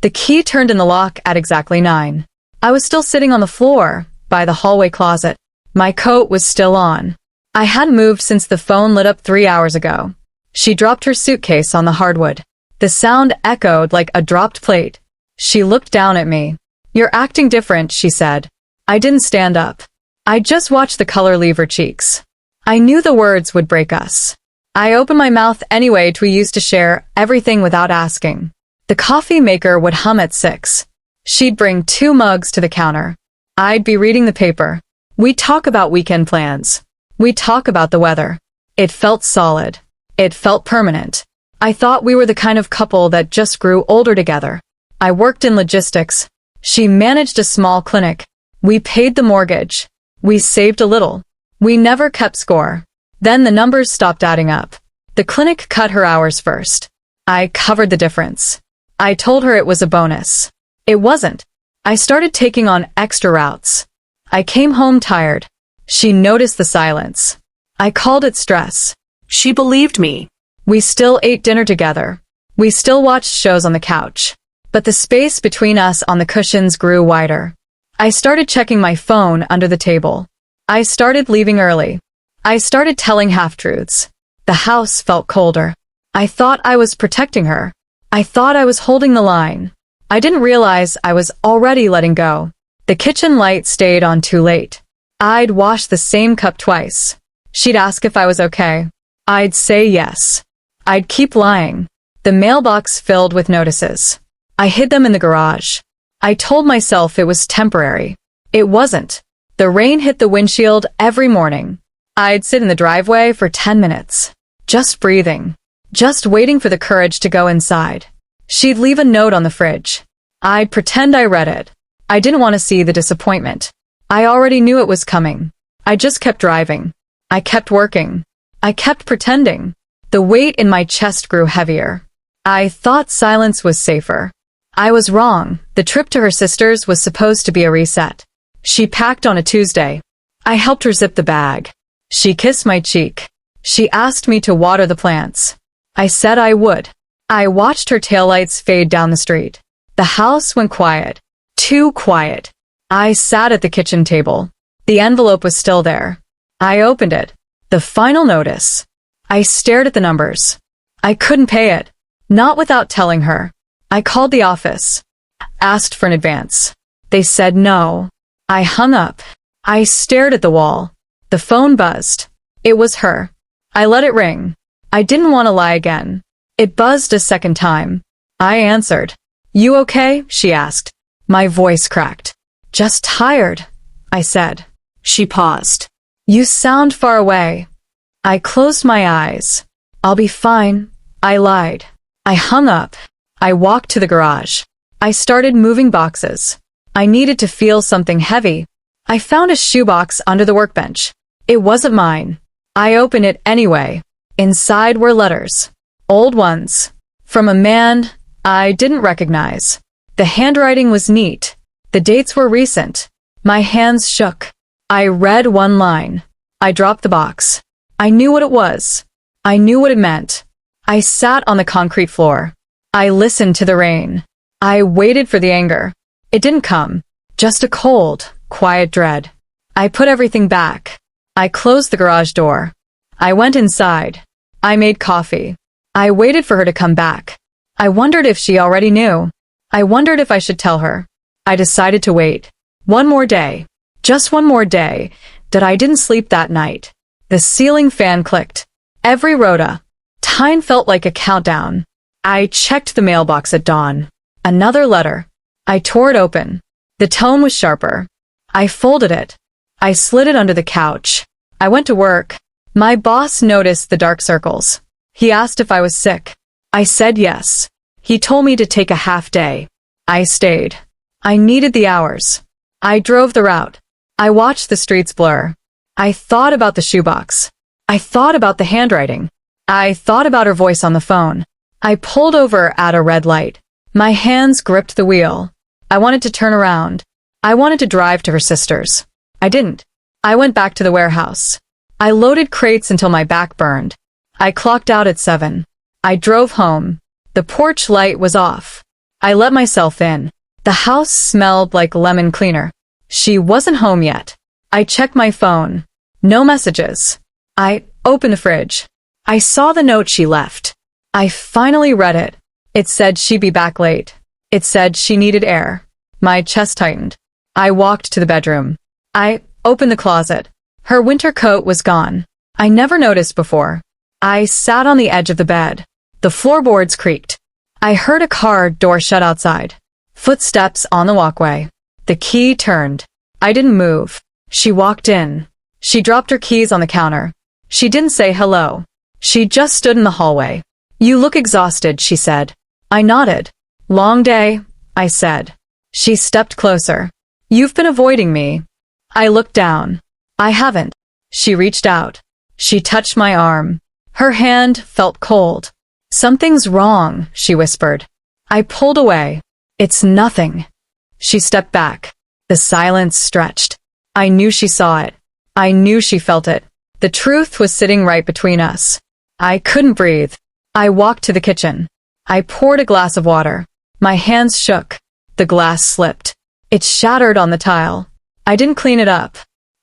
The key turned in the lock at exactly 9. I was still sitting on the floor, by the hallway closet. My coat was still on. I hadn't moved since the phone lit up 3 hours ago. She dropped her suitcase on the hardwood. The sound echoed like a dropped plate. She looked down at me. "You're acting different," she said. I didn't stand up. I just watched the color leave her cheeks. I knew the words would break us. I opened my mouth anyway. We used to share everything without asking. The coffee maker would hum at 6. She'd bring 2 mugs to the counter. I'd be reading the paper. We'd talk about weekend plans. We'd talk about the weather. It felt solid. It felt permanent. I thought we were the kind of couple that just grew older together. I worked in logistics. She managed a small clinic. We paid the mortgage. We saved a little. We never kept score. Then the numbers stopped adding up. The clinic cut her hours first. I covered the difference. I told her it was a bonus. It wasn't. I started taking on extra routes. I came home tired. She noticed the silence. I called it stress. She believed me. We still ate dinner together. We still watched shows on the couch. But the space between us on the cushions grew wider. I started checking my phone under the table. I started leaving early. I started telling half-truths. The house felt colder. I thought I was protecting her. I thought I was holding the line. I didn't realize I was already letting go. The kitchen light stayed on too late. I'd wash the same cup twice. She'd ask if I was okay. I'd say yes. I'd keep lying. The mailbox filled with notices. I hid them in the garage. I told myself it was temporary. It wasn't. The rain hit the windshield every morning. I'd sit in the driveway for 10 minutes. Just breathing. Just waiting for the courage to go inside. She'd leave a note on the fridge. I'd pretend I read it. I didn't want to see the disappointment. I already knew it was coming. I just kept driving. I kept working. I kept pretending. The weight in my chest grew heavier. I thought silence was safer. I was wrong. The trip to her sister's was supposed to be a reset. She packed on a Tuesday. I helped her zip the bag. She kissed my cheek. She asked me to water the plants. I said I would. I watched her taillights fade down the street. The house went quiet. Too quiet. I sat at the kitchen table. The envelope was still there. I opened it. The final notice. I stared at the numbers. I couldn't pay it. Not without telling her. I called the office. Asked for an advance. They said no. I hung up. I stared at the wall. The phone buzzed. It was her. I let it ring. I didn't want to lie again. It buzzed a second time. I answered. "You okay?" she asked. My voice cracked. "Just tired," I said. She paused. "You sound far away." I closed my eyes. "I'll be fine," I lied. I hung up. I walked to the garage. I started moving boxes. I needed to feel something heavy. I found a shoebox under the workbench. It wasn't mine. I opened it anyway. Inside were letters. Old ones. From a man I didn't recognize. The handwriting was neat. The dates were recent. My hands shook. I read one line. I dropped the box. I knew what it was. I knew what it meant. I sat on the concrete floor. I listened to the rain. I waited for the anger. It didn't come. Just a cold, quiet dread. I put everything back. I closed the garage door. I went inside. I made coffee. I waited for her to come back. I wondered if she already knew. I wondered if I should tell her. I decided to wait. One more day. Just one more day. That I didn't sleep that night. The ceiling fan clicked. Every rota. Time felt like a countdown. I checked the mailbox at dawn. Another letter. I tore it open. The tone was sharper. I folded it. I slid it under the couch. I went to work. My boss noticed the dark circles. He asked if I was sick. I said yes. He told me to take a half day. I stayed. I needed the hours. I drove the route. I watched the streets blur. I thought about the shoebox. I thought about the handwriting. I thought about her voice on the phone. I pulled over at a red light. My hands gripped the wheel. I wanted to turn around. I wanted to drive to her sister's. I didn't. I went back to the warehouse. I loaded crates until my back burned. I clocked out at 7. I drove home. The porch light was off. I let myself in. The house smelled like lemon cleaner. She wasn't home yet. I checked my phone. No messages. I opened the fridge. I saw the note she left. I finally read it. It said she'd be back late. It said she needed air. My chest tightened. I walked to the bedroom. I opened the closet. Her winter coat was gone. I never noticed before. I sat on the edge of the bed. The floorboards creaked. I heard a car door shut outside. Footsteps on the walkway. The key turned. I didn't move. She walked in. She dropped her keys on the counter. She didn't say hello. She just stood in the hallway. "You look exhausted," she said. I nodded. "Long day," I said. She stepped closer. "You've been avoiding me." I looked down. "I haven't." She reached out. She touched my arm. Her hand felt cold. "Something's wrong," she whispered. I pulled away. "It's nothing." She stepped back. The silence stretched. I knew she saw it. I knew she felt it. The truth was sitting right between us. I couldn't breathe. I walked to the kitchen. I poured a glass of water. My hands shook. The glass slipped. It shattered on the tile. I didn't clean it up.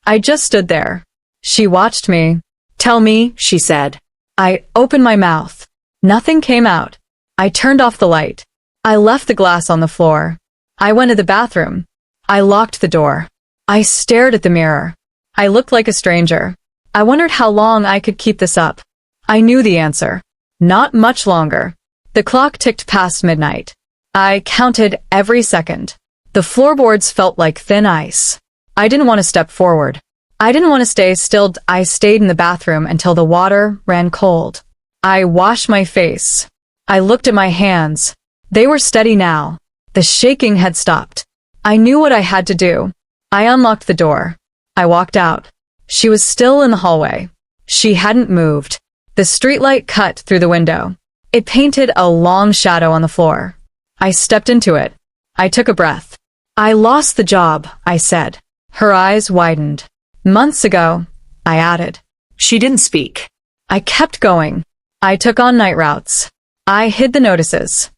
I just stood there. She watched me. "Tell me," she said. I opened my mouth. Nothing came out. I turned off the light. I left the glass on the floor. I went to the bathroom. I locked the door. I stared at the mirror. I looked like a stranger. I wondered how long I could keep this up. I knew the answer. Not much longer. The clock ticked past midnight. I counted every second. The floorboards felt like thin ice. I didn't want to step forward. I didn't want to stay still. I stayed in the bathroom until the water ran cold. I washed my face. I looked at my hands. They were steady now. The shaking had stopped. I knew what I had to do. I unlocked the door. I walked out. She was still in the hallway. She hadn't moved. The streetlight cut through the window. It painted a long shadow on the floor. I stepped into it. I took a breath. "I lost the job," I said. Her eyes widened. "Months ago," I added. She didn't speak. I kept going. I took on night routes. I hid the notices.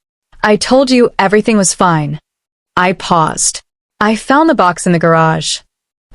"I told you everything was fine." I paused. I found the box in the garage.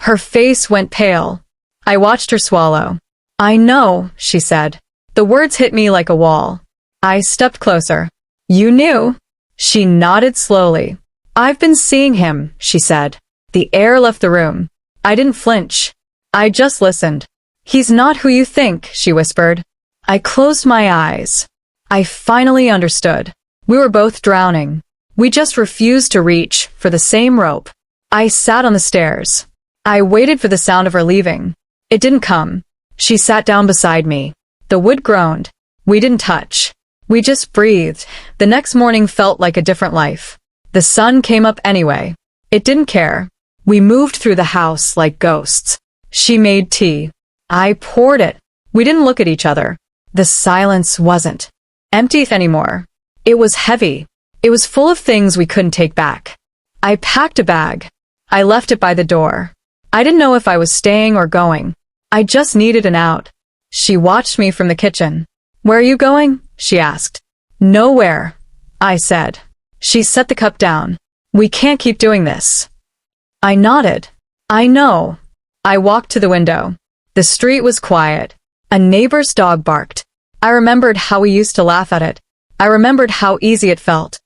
Her face went pale. I watched her swallow. "I know," she said. The words hit me like a wall. I stepped closer. "You knew?" She nodded slowly. "I've been seeing him," she said. The air left the room. I didn't flinch. I just listened. "He's not who you think," she whispered. I closed my eyes. I finally understood. We were both drowning. We just refused to reach for the same rope. I sat on the stairs. I waited for the sound of her leaving. It didn't come. She sat down beside me. The wood groaned. We didn't touch. We just breathed. The next morning felt like a different life. The sun came up anyway. It didn't care. We moved through the house like ghosts. She made tea. I poured it. We didn't look at each other. The silence wasn't empty anymore. It was heavy. It was full of things we couldn't take back. I packed a bag. I left it by the door. I didn't know if I was staying or going. I just needed an out. She watched me from the kitchen. "Where are you going?" she asked. "Nowhere," I said. She set the cup down. "We can't keep doing this." I nodded. "I know." I walked to the window. The street was quiet. A neighbor's dog barked. I remembered how we used to laugh at it. I remembered how easy it felt.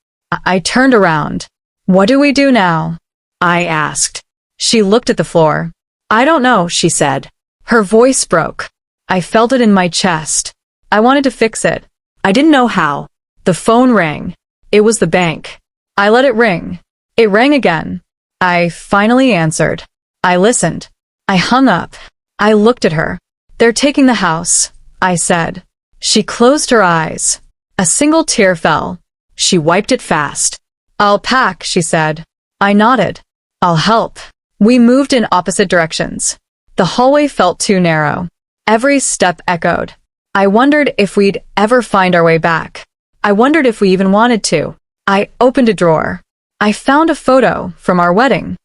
I turned around. "What do we do now?" I asked. She looked at the floor. "I don't know," she said. Her voice broke. I felt it in my chest. I wanted to fix it. I didn't know how. The phone rang. It was the bank. I let it ring. It rang again. I finally answered. I listened. I hung up. I looked at her. "They're taking the house," I said. She closed her eyes. A single tear fell. She wiped it fast. "I'll pack," she said. I nodded. "I'll help." We moved in opposite directions. The hallway felt too narrow. Every step echoed. I wondered if we'd ever find our way back. I wondered if we even wanted to. I opened a drawer. I found a photo from our wedding.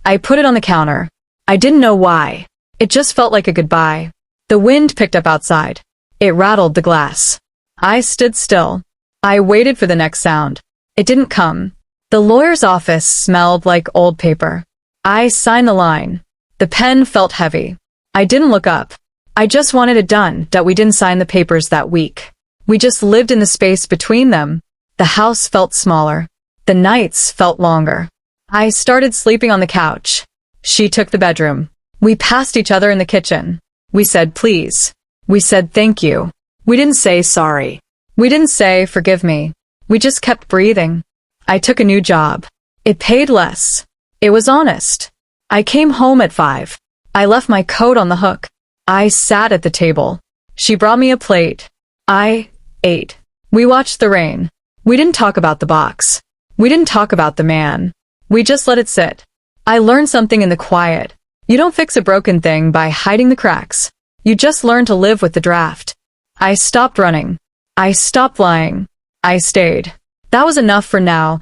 I put it on the counter. I didn't know why. It just felt like a goodbye. The wind picked up outside. It rattled the glass. I stood still. I waited for the next sound. It didn't come. The lawyer's office smelled like old paper. I signed the line. The pen felt heavy. I didn't look up. I just wanted it done that we didn't sign the papers that week. We just lived in the space between them. The house felt smaller. The nights felt longer. I started sleeping on the couch. She took the bedroom. We passed each other in the kitchen. We said please. We said thank you. We didn't say sorry. We didn't say forgive me. We just kept breathing. I took a new job. It paid less. It was honest. I came home at 5. I left my coat on the hook. I sat at the table. She brought me a plate. I ate. We watched the rain. We didn't talk about the box. We didn't talk about the man. We just let it sit. I learned something in the quiet. You don't fix a broken thing by hiding the cracks. You just learn to live with the draft. I stopped running. I stopped lying. I stayed. That was enough for now.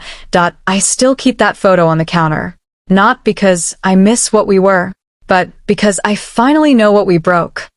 I still keep that photo on the counter. Not because I miss what we were, but because I finally know what we broke.